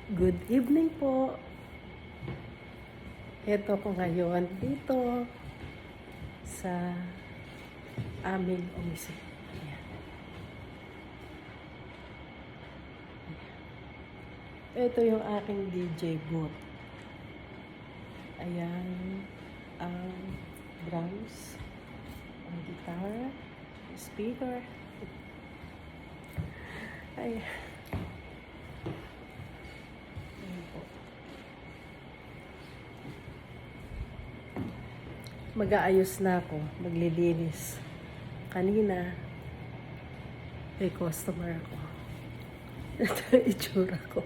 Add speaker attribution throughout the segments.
Speaker 1: Good evening po. Ito ko ngayon dito sa aming opisina. Ayan. Ito yung aking DJ booth. Ayan ang drums, ang guitar, speaker. Ayan. Mag-aayos na ako, maglilinis. Kanina, may customer ako. Ito yung itsura ko.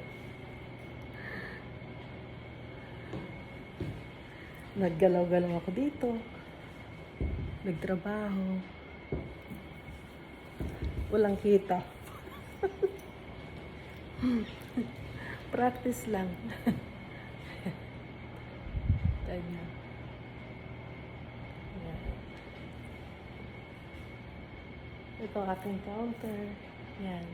Speaker 1: Naggalaw-galaw ako dito. Nagtrabaho. Walang kita. Practice lang. Ganyan. Ito aking counter. Yan.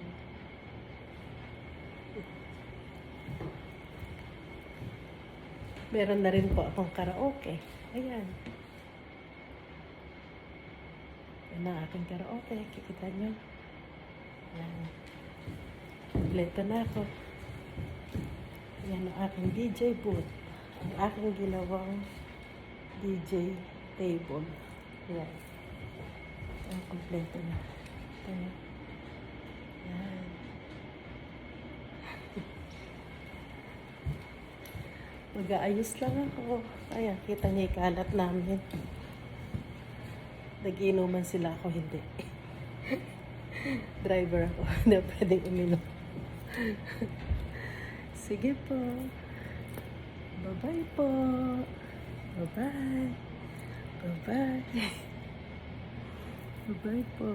Speaker 1: Meron na rin po akong karaoke. Ayan. Yan ang aking karaoke. Kikita nyo. Yan. Kompleto na ako. Yan ang aking DJ booth. Ang aking ginawang DJ table. Yan. Ang kompleto na. Ito na. Yan. Mag-aayos lang ako. Ayan, kita niya ikalat namin. Nag-inuman sila ako, hindi. Driver ako. Hindi pwedeng uminom. Sige po. Bye-bye po. Bye-bye. Bye-bye. Bye-bye po.